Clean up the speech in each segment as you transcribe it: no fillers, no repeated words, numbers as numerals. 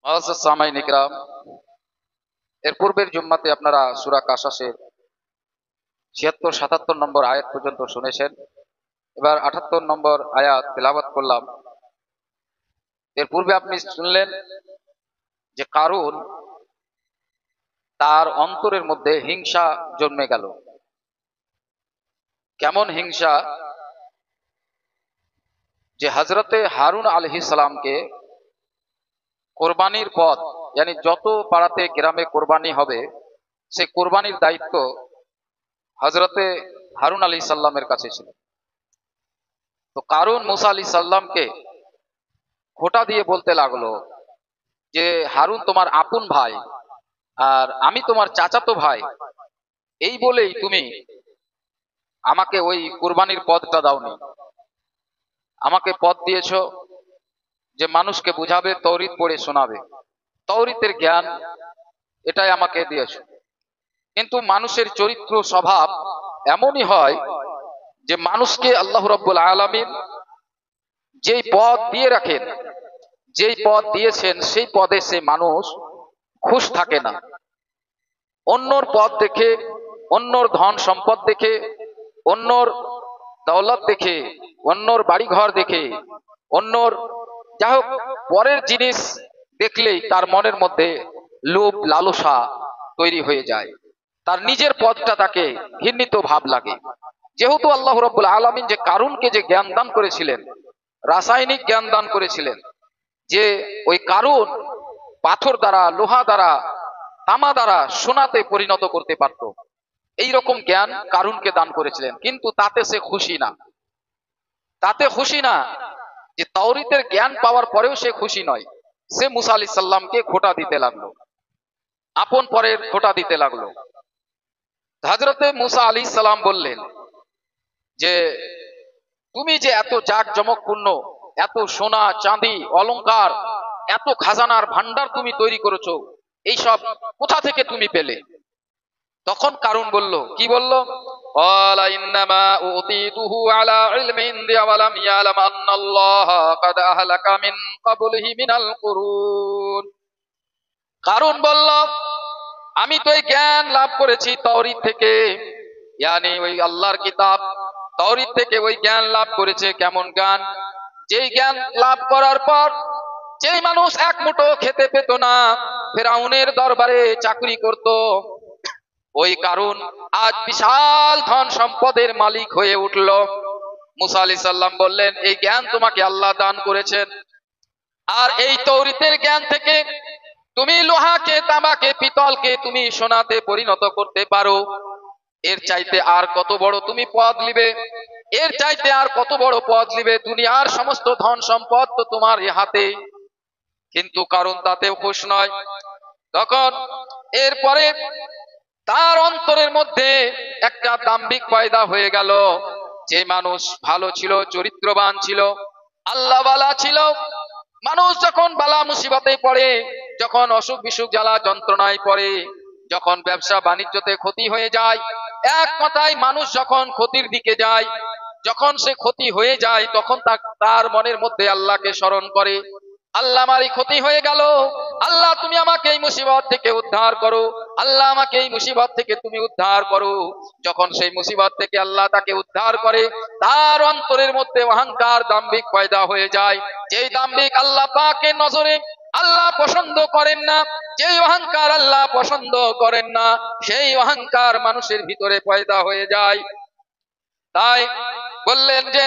মুআজ্জাজ সামাইন ইকরাম, এর পূর্বের জুম্মাতে আপনারা সূরা কাসাসের ৭৬-৭৭ নম্বর আয়াত পর্যন্ত শুনেছেন। এবার ৭৮ নম্বর আয়াত তেলাওয়াত করলাম। এর পূর্বে আপনি শুনলেন যে কারূন তার অন্তরের মধ্যে হিংসা জন্মে গেল। কেমন হিংসা? যে হযরতে হারুন আলাইহিস সালামকে কোরবানির পথ, yani যত পাড়াতে গ্রামে কোরবানি হবে সেই কোরবানির দায়িত্ব হযরতে হারুন আলাইহিস সালামের কাছে ছিল। তো কারূন মুসা আলাইহিস সালামকে খোঁটা দিয়ে বলতে লাগলো যে হারুন তোমার আপন ভাই আর আমি তোমার চাচাতো ভাই, এই বলেই তুমি আমাকে ওই কুরবানির পদটা দাওনি। আমাকে পদ দিয়েছো যে মানুষকে বুঝাবে, তৌরিত পড়ে শোনাবে, তৌরিতের জ্ঞান, এটাই আমাকে দিয়েছো। কিন্তু মানুষের চরিত্র স্বভাব এমনই হয় যে মানুষকে আল্লাহ রাব্বুল আলামিন যেই পদ দিয়ে রাখেন, যেই পদ দিয়েছেন সেই পদে সে মানুষ খুশ থাকে না। অন্যর পদ দেখে, অন্যর ধন সম্পদ দেখে, অন্যর দৌলত দেখে, অন্যর বাড়িঘর দেখে, অন্যর যা হোক পরের জিনিস দেখলেই তার মনের মধ্যে লোভ লালসা তৈরি হয়ে যায়। তার নিজের পদটা তাকে ঘৃণিত ভাব লাগে। যেহেতু আল্লাহ রাব্বুল আলামিন যে কারূনকে যে জ্ঞান দান করেছিলেন, রাসায়নিক জ্ঞান দান করেছিলেন, যে ওই কারূন পাথর দ্বারা, লোহা দ্বারা, তামা দ্বারা সোনাতে পরিণত করতে পারত, এই রকম জ্ঞান কারূনকে দান করেছিলেন। কিন্তু তাতে সে খুশি না। তাতে খুশি না, যে তাওরীতের জ্ঞান পাওয়ার পরেও সে খুশি নয়। সে মুসা আলাইহিস সালামকে খোঁটা দিতে লাগলো, আপন পরের খোঁটা দিতে লাগলো। হযরতে মুসা আলাইহিস সালাম বললেন যে তুমি যে এত জাঁকজমকপূর্ণ, এত সোনা চাঁদি অলংকার, এত খাজানার ভান্ডার তুমি তৈরি করেছো, এইসব কোথা থেকে তুমি পেলে? তখন কারূন বলল, কি বলল? ক্বালা ইন্নামা উতীতুহু আলা ইলমিন ইনদি ওয়া লাম ইয়ালাম আন্নাল্লাহা ক্বাদ আহলাকা মিন ক্বাবলিহি মিনাল কুরুন। কারূন বলল, আমি তো এই জ্ঞান লাভ করেছি তাওরীত থেকে, yani ওই আল্লাহর কিতাব তাওরীত থেকে ওই জ্ঞান লাভ করেছে। কেমন জ্ঞান? যেই জ্ঞান লাভ করার পর যেই মানুষ এক মুঠো খেতে পেত না, ফেরাউনের দরবারে চাকরি করত, ওই কারূন আজ বিশাল ধন সম্পদের মালিক হয়ে উঠল। মুসা আলাইহিস সালাম বললেন, এই জ্ঞান তোমাকে আল্লাহ দান করেছেন। আর এই তাওরীতের জ্ঞান থেকে তুমি লোহাকে, তামাকে, পিতলকে তুমি সোনাতে পরিণত করতে পারো। এর চাইতে আর কত বড় তুমি পদ নিবে? এর চাইতে আর কত বড় পদ নিবে? দুনিয়ার সমস্ত ধন সম্পদ তো তোমার হাতে। কিন্তু কারণ তাতেও খুশ নয়। তখন এরপরে তার অন্তরের মধ্যে একটা দাম্ভিক পয়দা হয়ে গেল। যে মানুষ ভালো ছিল, চরিত্রবান ছিল, আল্লাহওয়ালা ছিল, মানুষ যখন বালা মুসিবতে পড়ে, যখন অসুখ বিসুখ জ্বালা যন্ত্রণায় পড়ে, যখন ব্যবসা বাণিজ্যতে ক্ষতি হয়ে যায়, এক কথায় মানুষ যখন ক্ষতির দিকে যায়, যখন সে ক্ষতি হয়ে যায়, তখন তার মনের মধ্যে আল্লাহকে স্মরণ করে। আল্লাহ, আমার এই ক্ষতি হয়ে গেল, আল্লাহ তুমি আমাকে এই মুসিবত থেকে উদ্ধার করো, আল্লাহ আমাকে এই মুসিবত থেকে তুমি উদ্ধার করো। যখন সেই মুসিবত থেকে আল্লাহ তাকে উদ্ধার করে, তার অন্তরের মধ্যে অহংকার, দাম্ভিক পয়দা হয়ে যায়। যেই দাম্ভিক আল্লাহ পাকের নজরে আল্লাহ পছন্দ করেন না, যেই অহংকার আল্লাহ পছন্দ করেন না, সেই অহংকার মানুষের ভিতরে পয়দা হয়ে যায়। তাই বললেন যে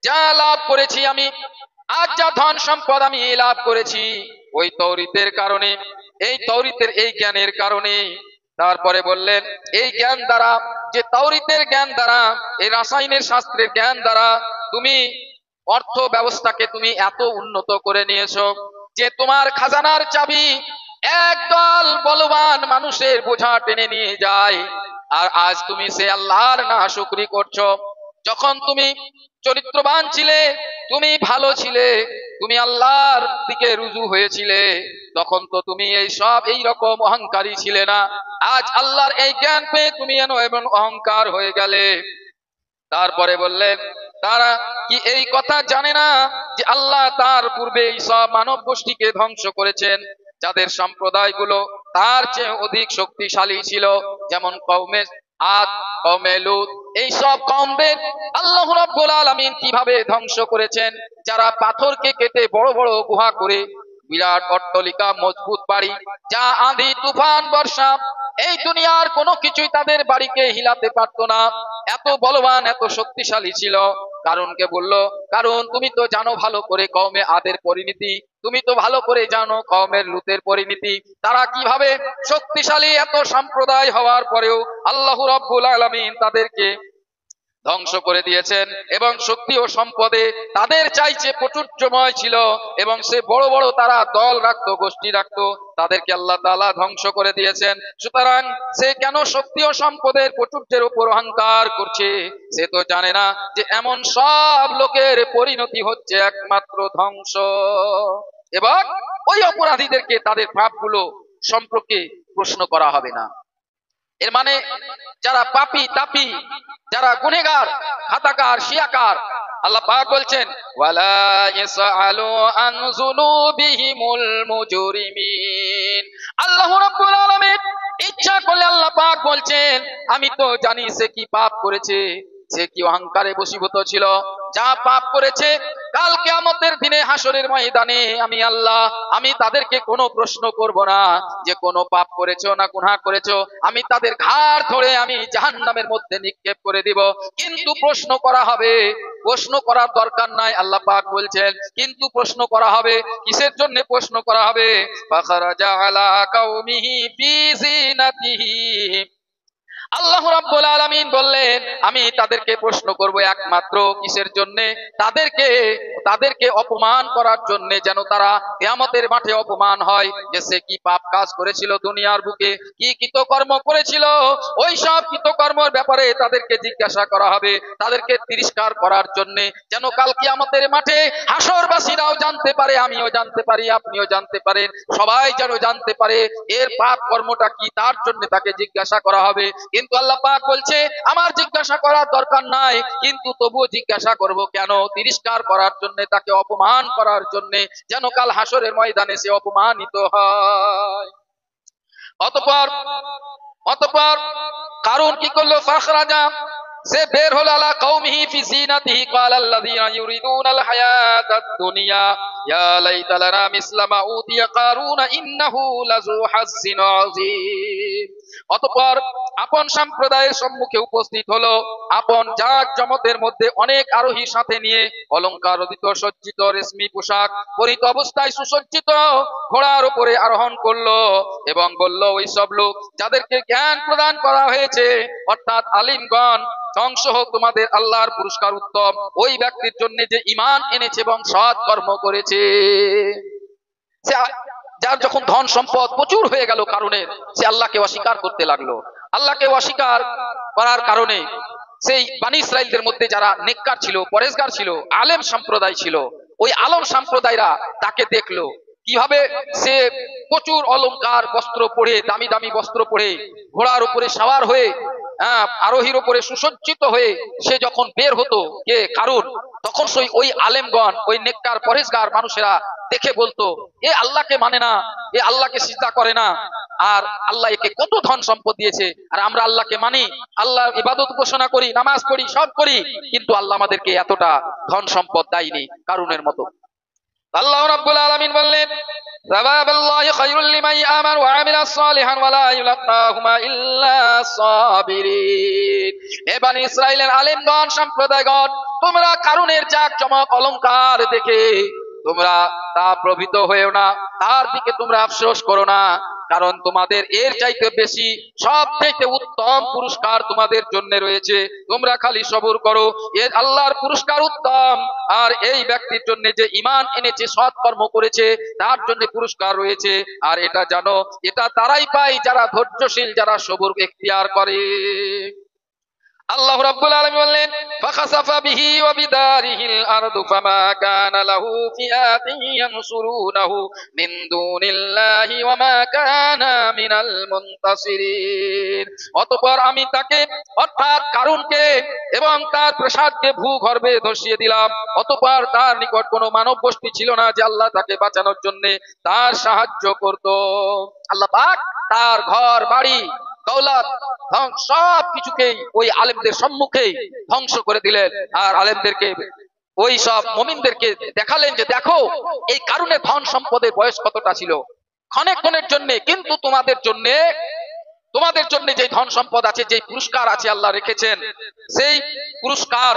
যা লাভ করেছি আমি, আজ যা ধন সম্পদ আমি লাভ করেছি, ওই তাওরীতের কারণে, এই তাওরীতের এই জ্ঞানের কারণে। তারপরে বললেন, এই জ্ঞান দ্বারা, যে তাওরীতের জ্ঞান দ্বারা, এই রাসায়নিক শাস্ত্রের জ্ঞান দ্বারা তুমি অর্থ ব্যবস্থাকে তুমি এত উন্নত করে নিয়েছো যে তোমার খাজানার চাবি একদল বলবান মানুষের বোঝা টেনে নিয়ে যায়। আর আজ তুমি সে আল্লাহর নাশুকরি করছো। যখন তুমি চরিত্রবান ছিলে, তুমি ভালো ছিলে, তুমি আল্লাহর দিকে রুজু হয়েছিলে, তখন তো তুমি এই সব এই রকম অহংকারী ছিলে না। আজ আল্লাহর এই জ্ঞান পেয়ে তুমি এমন অহংকার হয়ে গেলে। তারপরে বললেন, তারা কি এই কথা জানে না যে আল্লাহ তার পূর্বে এই সব মানব গোষ্ঠীকে ধ্বংস করেছেন, যাদের সম্প্রদায়গুলো তার চেয়ে অধিক শক্তিশালী ছিল, যেমন কওমে আদ, কওমে লূত। এই সব কওমদের আল্লাহ রাব্বুল আলামিন কিভাবে ধ্বংস করেছেন, যারা পাথরকে কেটে বড় বড় গুহা করে বিরাট অট্টালিকা, মজবুত বাড়ি, যা আঁধি তুফান বর্ষা এই দুনিয়ার কোনো কিছুই তাদের বাড়িকে হিলাতে পারতো না, এত বলবান এত শক্তিশালী ছিল। কারণকে বলল, কারণ তুমি তো জানো ভালো করে কওমে আদের পরিণতি, তুমি তো ভালো করে জানো কওমের লূতের পরিণতি, তারা কিভাবে শক্তিশালী এত সম্প্রদায় হওয়ার পরেও আল্লাহ রাব্বুল আলামিন তাদেরকে ধ্বংস করে দিয়েছেন। এবং শক্তি ও সম্পদে তাদের চাইছে প্রচুর্যময় ছিল, এবং সে বড় বড় তারা দল রাখতো, গোষ্ঠী রাখতো, তাদেরকে আল্লাহ তাআলা ধ্বংস করে দিয়েছেন। সুতরাং সে কেন শক্তি ও সম্পদের প্রচুর্যের উপর অহংকার করছে? সে তো জানে না যে এমন সব লোকের পরিণতি হচ্ছে একমাত্র ধ্বংস। এবং ওই অপরাধীদেরকে তাদের পাপগুলো সম্পর্কে প্রশ্ন করা হবে না। এর মানে যারা পাপী তাপী, যারা গুনেহগার, খাতাকার, শিয়াকার, আল্লাহ পাক বলছেন ওয়ালা ইয়াসআলু আন যুনুবিহিমুল মুজরিমিন। আল্লাহ রাব্বুল আলামিন ইচ্ছা করলে আল্লাহ পাক বলছেন আমি তো জানি সে কি পাপ করেছে, সে কি অহংকারে বশীভূত ছিল, যা পাপ করেছে কাল কিয়ামতের দিনে হাসরের ময়দানে আমি আল্লাহ আমি তাদেরকে কোনো প্রশ্ন করব না যে কোনো পাপ করেছো না গুনাহ করেছো, আমি তাদের ঘাড় ধরে আমি জাহান্নামের মধ্যে নিক্ষেপ করে দিব। কিন্তু প্রশ্ন করা হবে, প্রশ্ন করার দরকার নাই, আল্লাহ পাক বলছেন কিন্তু প্রশ্ন করা হবে। কিসের জন্য প্রশ্ন করা হবে? ফাখারাজা আলা কাওমিহি ফি জিনাতিহি। আল্লাহ রাব্বুল আলামিন বললেন আমি তাদেরকে প্রশ্ন করব একমাত্র কিসের জন্য? তাদেরকে অপমান করার জন্য, যেন তারা কিয়ামতের মাঠে অপমান হয় যে সে কি পাপ কাজ করেছিল দুনিয়ার বুকে, কি কৃতকর্ম করেছিল, ওই সব কৃতকর্মের ব্যাপারে তাদেরকে জিজ্ঞাসা করা হবে, তাদেরকে তিরস্কার করার জন্য, যেন কাল কিয়ামতের মাঠে হাসরবাসীরাও জানতে পারে, আমিও জানতে পারি, আপনিও জানতে পারেন, সবাই যেন জানতে পারে এর পাপ কর্মটা কি, তার জন্য তাকে জিজ্ঞাসা করা হবে। কিন্তু আল্লাহ পাক বলছে আমার জিজ্ঞাসা করার দরকার নাই, কিন্তু তবুও জিজ্ঞাসা করব কেন? তিরস্কার করার জন্য, তাকে অপমান করার জন্য, যেন কাল হাসরের ময়দানে সে অপমানিত হয়। অতঃপর কারণ কি করলো? ফাখরাজা, সে বের হলো আলা কওমিহি ফি জিনাতিহি ক্বালা আল্লাযীনা ইউরিদুনাল হায়াতাদ দুনিয়া ইয়া লাইতা লানা মিসলা মা উতিয়া কারুন ইন্নাহু লাযু হাজ্জিন আযীম। অতঃপর আপন সম্প্রদায়ের সম্মুখে উপস্থিত হলো, আপন জাঁকজমকের মধ্যে অনেক আরোহী সাথে নিয়ে, অলংকার উদিত সজ্জিত রেশমি পোশাক পরিত অবস্থায় সুসজ্জিত ঘোড়ার উপরে আরোহণ করলো এবং বলল ওই সব লোক যাদেরকে জ্ঞান প্রদান করা হয়েছে, অর্থাৎ আলিমগণ, ধ্বংস হোক তোমাদের আল্লাহর পুরস্কার উত্তম ওই ব্যক্তির জন্য যে ঈমান এনেছে এবং সৎ কর্ম করেছে। যার যখন ধন সম্পদ প্রচুর হয়ে গেল কারণের, সে আল্লাহকে অস্বীকার করতে লাগলো। আল্লাহকে অস্বীকার করার কারণে সেই বানী ইসরাইলদের মধ্যে যারা নেককার ছিল, পরেজগার ছিল, আলেম সম্প্রদায় ছিল, ওই আলেম সম্প্রদায়রা তাকে দেখলো কিভাবে সে প্রচুর অলংকার বস্ত্র পরে, দামি দামি বস্ত্র পরে, ঘোড়ার উপরে সওয়ার হয়ে, আরোহীর উপরে সুসজ্জিত হয়ে সে যখন বের হতো কে কারণ, তখন ওই আলেমগণ, ওই নেককার পরেজগার মানুষেরা দেখে বলতো এ আল্লাহকে মানে না, এ আল্লাহকে সিজদা করে না, আর আল্লাহ একে কত ধন সম্পদ দিয়েছে, আর আমরা আল্লাহকে মানি, আল্লাহর ইবাদত ঘোষণা করি, নামাজ পড়ি, সব করি, কিন্তু আল্লাহ আমাদেরকে এতটা ধন সম্পদ দেয়নি কারুনের মতো। আল্লাহ রাব্বুল আলামিন বললেন সাওয়াবুল্লাহি খায়রুল লিমান আমানা ওয়া আমিলা সালিহান ওয়া লা ইউলাক্কাহুমা ইল্লা সাবিরিন। হে বনি ইসরাইলের আলেমগণ, সম্প্রদায়গণ, তোমরা কারুনের জাকজমক অলংকার দেখে তোমরা তা প্রভৃত হয়েও না, তার দিকে তোমরা আফসোস করো না, কারণ তোমাদের এর চাইতে বেশি সবচেয়ে উত্তম পুরস্কার তোমাদের জন্য রয়েছে। তোমরা খালি সবর করো, এর আল্লাহর পুরস্কার উত্তম, আর এই ব্যক্তির জন্য যে ঈমান এনেছে, সৎকর্ম করেছে, তার জন্য পুরস্কার রয়েছে। আর এটা জানো, এটা তারাই পায় যারা ধৈর্যশীল, যারা সবর এখতিয়ার করে। আল্লাহ রাব্বুল আলামিন বললেন ফাখাসাফা বিহি ওয়া বিদারিহিল আরদু ফামা কানা লাহু ফিআতিন ইয়ানসুরুনাহু মিন দুনিল্লাহি ওয়া মা কানা মিনাল মুনতাসিরিন। অতঃপর আমি তাকে অর্থাৎ কারুনকে এবং তার প্রাসাদকে ভূগর্ভে ধসিয়ে দিলাম। অতঃপর তার নিকট কোনো মানব গোষ্ঠী ছিল না যে আল্লাহ তাকে বাঁচানোর জন্য তার সাহায্য করত। আল্লাহ পাক তার ঘর বাড়ি দৌলত সব কিছুকেই ওই আলেমদের সম্মুখেই ধ্বংস করে দিলেন। আর আলেমদেরকে ওই সব মুমিনদেরকে দেখালেন যে দেখো এই কারণে ধন সম্পদের বয়স কতটা ছিল, ক্ষণের জন্য, কিন্তু তোমাদের জন্য যে ধন সম্পদ আছে, যে পুরস্কার আছে আল্লাহ রেখেছেন, সেই পুরস্কার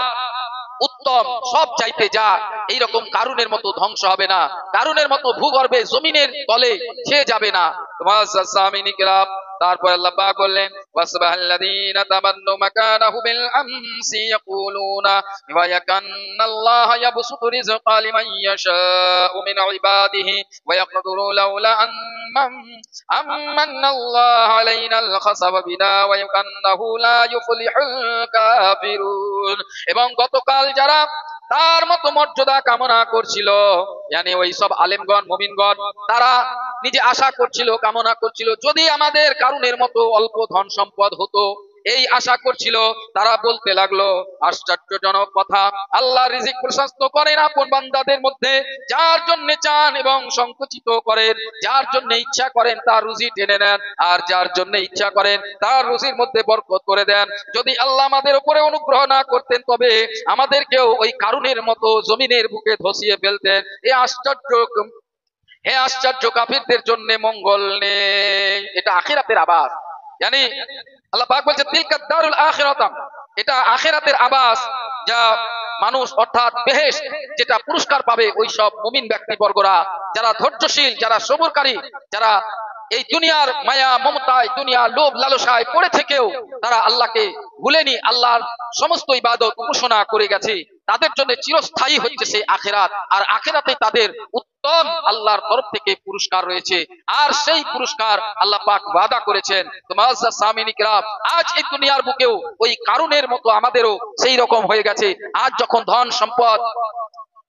উত্তম, সব চাইতে যা এইরকম কারুনের মতো ধ্বংস হবে না, কারুনের মতো ভূগর্ভে জমিনের তলে ছেয়ে যাবে না। তোমার তারপর আল্লাহ পাক বললেন ওয়াসবাহাল্লাযীনা তামান্নু মাকানাহু বিল আমসি ইয়াকুলুনা ওয়া ইয়াকান্নাল্লাহা ইয়াবসুতু রিজকা লিমান ইয়াশাউ মিন ইবাদিহি ওয়া ইয়াকদিরু লাউলা আম্মান্নাল্লাহু আলাইনাল খাসাবা বিনা ওয়া ইয়াকান্নাহু লা ইউফলিহুল কাফিরুন। এবং গতকাল যারা তার মতো মর্যাদা কামনা করছিল, মানে ওই সব আলেমগণ মুমিনগণ, তারা নিজে আশা করছিল, কামনা করছিল যদি আমাদের কারুনের মতো অল্প ধন সম্পদ হতো, এই আশা করছিল। তারা বলতে লাগলো আশ্চর্যজনক কথা, আল্লাহ রিজিক প্রশস্ত করেন আপন বান্দাদের মধ্যে যার জন্য চান এবং সংকুচিত করেন, যার জন্য ইচ্ছা করেন তার রুজি টেনে নেন, আর যার জন্য ইচ্ছা করেন তার রুজির মধ্যে বরকত করে দেন। যদি আল্লাহ আমাদের উপরে অনুগ্রহ না করতেন তবে আমাদেরকেও ওই কারুনের মতো জমিনের বুকে ধসিয়ে ফেলতেন। হে আশ্চর্য, কাফিরদের জন্য মঙ্গল নেই। এটা আখিরাতের আবাস, yani আল্লাহ পাক বলছে তিলকা দারুল আখিরাতাম, এটা আখিরাতের আবাস, যা মানুষ অর্থাৎ বেহেশত, যেটা পুরস্কার পাবে ওই সব মুমিন ব্যক্তিবর্গরা, যারা ধৈর্যশীল, যারা সবরকারী, যারা এই দুনিয়ার মায়া মমতায়, দুনিয়ার লোভ লালসায় পড়ে থেকেও তারা আল্লাহকে ভুলেনি, আল্লাহর সমস্ত ইবাদত উপাসনা করে গেছে, তাদের জন্য চিরস্থায়ী হচ্ছে সেই আখিরাত। আর আখিরাতে তাদের উত্তম আল্লাহর তরফ থেকে পুরস্কার রয়েছে, আর সেই পুরস্কার আল্লাহ পাক ওয়াদা করেছেন। তো মুআজ্জাজ সামিন ইকরাম, আজ এই দুনিয়ার বুকেও ওই কারুনের মতো আমাদেরও সেই রকম হয়ে গেছে। আজ যখন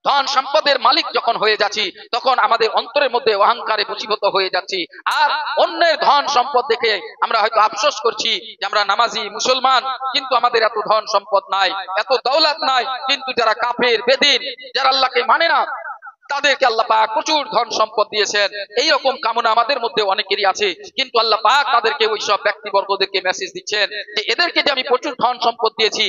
ধন সম্পদের মালিক যখন হয়ে যাচ্ছি, তখন আমাদের অন্তরের মধ্যে অহংকারে বশীভূত হয়ে যাচ্ছি, আর অন্যের ধন সম্পদ দেখে আমরা হয়তো আফসোস করছি যে আমরা নামাজি মুসলমান, কিন্তু আমাদের এত ধন সম্পদ নাই, এত দৌলত নাই। কিন্তু যারা কাফের, বেদিন, যারা আল্লাহকে মানে না, তাদেরকে আল্লাহ পাক প্রচুর ধন সম্পদ দিয়েছেন। এই রকম কামনা আমাদের মধ্যে অনেকেরই আছে, কিন্তু আল্লাহ পাক তাদেরকে ওই সব ব্যক্তিবর্গদেরকে মেসেজ দিচ্ছেন যে এদেরকে যে আমি প্রচুর ধন সম্পদ দিয়েছি,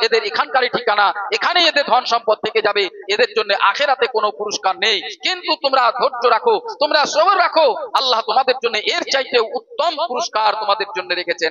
এদের এখানকারই ঠিকানা, এখানেই এদের ধন সম্পদ থেকে যাবে, এদের জন্য আখিরাতে কোনো পুরস্কার নেই। কিন্তু তোমরা ধৈর্য রাখো, তোমরা সবর রাখো, আল্লাহ তোমাদের জন্য এর চাইতে উত্তম পুরস্কার তোমাদের জন্য রেখেছেন।